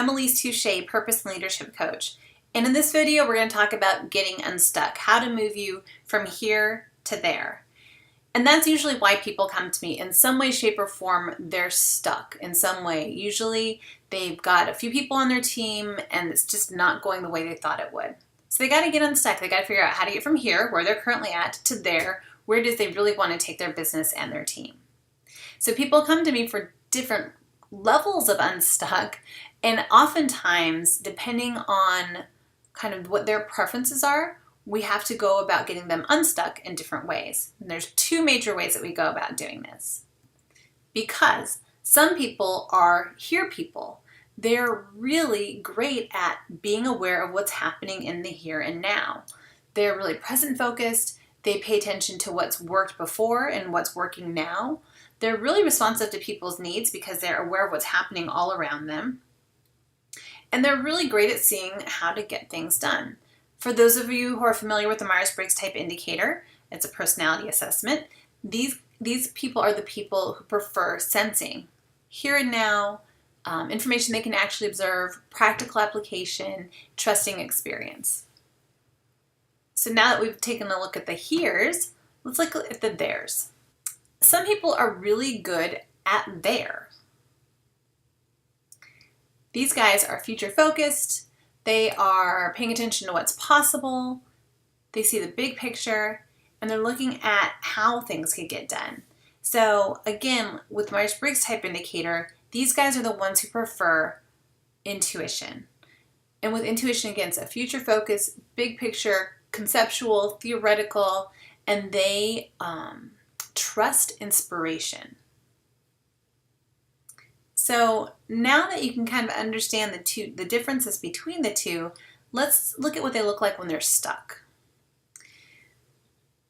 I'm Elise Touche, Purpose and Leadership Coach. And in this video, we're going to talk about getting unstuck, how to move you from here to there. And that's usually why people come to me. In some way, shape, or form, they're stuck in some way. Usually, they've got a few people on their team, and it's just not going the way they thought it would. So they got to get unstuck. They got to figure out how to get from here, where they're currently at, to there, where it is they really want to take their business and their team. So people come to me for different levels of unstuck, and oftentimes, depending on kind of what their preferences are, we have to go about getting them unstuck in different ways. And there's two major ways that we go about doing this. Because some people are here people. They're really great at being aware of what's happening in the here and now. They're really present focused. They pay attention to what's worked before and what's working now. They're really responsive to people's needs because they're aware of what's happening all around them. And they're really great at seeing how to get things done. For those of you who are familiar with the Myers-Briggs type indicator, it's a personality assessment. These people are the people who prefer sensing, here and now, information they can actually observe, practical application, trusting experience. So now that we've taken a look at the heres, let's look at the theirs. Some people are really good at there. These guys are future focused. They are paying attention to what's possible. They see the big picture, and they're looking at how things could get done. So again, with Myers-Briggs type indicator, these guys are the ones who prefer intuition. And with intuition, again, it's a future focus, big picture, conceptual, theoretical, and they trust inspiration. So now that you can kind of understand the differences between the two, let's look at what they look like when they're stuck.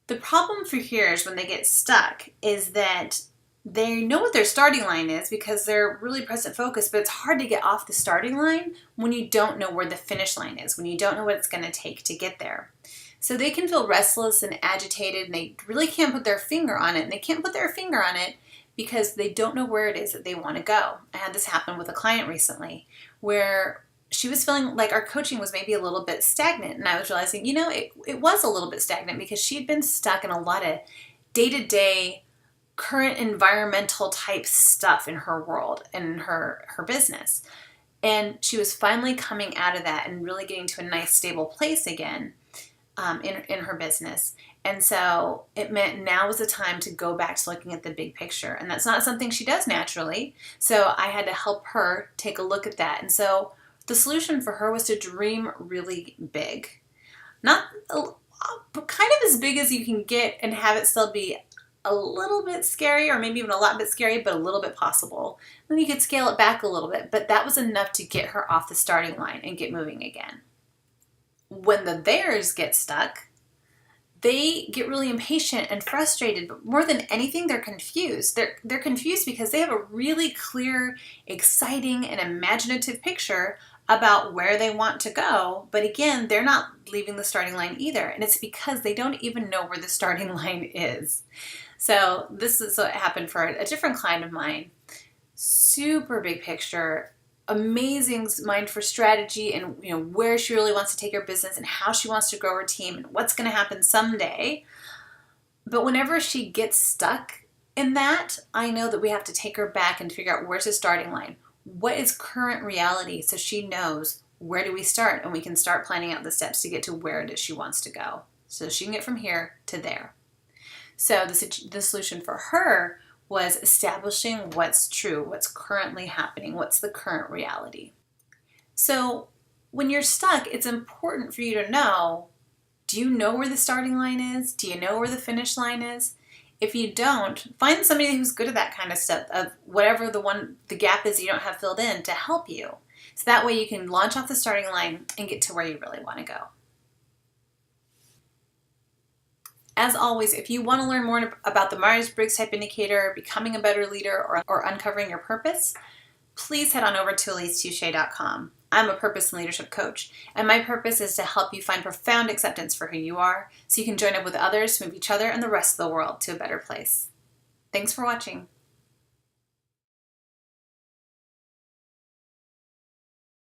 The problem for heres when they get stuck is that they know what their starting line is because they're really present focused, but it's hard to get off the starting line when you don't know where the finish line is, when you don't know what it's going to take to get there. So they can feel restless and agitated, and they really can't put their finger on it. And they can't put their finger on it because they don't know where it is that they want to go. I had this happen with a client recently where she was feeling like our coaching was maybe a little bit stagnant. And I was realizing, it was a little bit stagnant because she'd been stuck in a lot of day-to-day current environmental type stuff in her world and in her business. And she was finally coming out of that and really getting to a nice stable place again in her business. And so it meant now was the time to go back to looking at the big picture. And that's not something she does naturally. So I had to help her take a look at that. And so the solution for her was to dream really big. Not kind of as big as you can get and have it still be a little bit scary, or maybe even a lot bit scary, but a little bit possible. Then you could scale it back a little bit, but that was enough to get her off the starting line and get moving again. When the theirs get stuck, they get really impatient and frustrated, but more than anything, they're confused. They're confused because they have a really clear, exciting, and imaginative picture about where they want to go. But again, they're not leaving the starting line either. And it's because they don't even know where the starting line is. So this is what happened for a different client of mine. Super big picture, amazing mind for strategy and where she really wants to take her business and how she wants to grow her team and what's going to happen someday. But whenever she gets stuck in that, I know that we have to take her back and figure out where's the starting line. What is current reality so she knows where do we start, and we can start planning out the steps to get to where it is she wants to go so she can get from here to there. So the solution for her was establishing what's true, what's currently happening, what's the current reality. So when you're stuck, it's important for you to know, do you know where the starting line is? Do you know where the finish line is? If you don't, find somebody who's good at that kind of stuff, of whatever the gap is you don't have filled in, to help you. So that way you can launch off the starting line and get to where you really want to go. As always, if you want to learn more about the Myers-Briggs type indicator, becoming a better leader, or uncovering your purpose, please head on over to elisetouche.com. I'm a purpose and leadership coach, and my purpose is to help you find profound acceptance for who you are so you can join up with others to move each other and the rest of the world to a better place. Thanks for watching.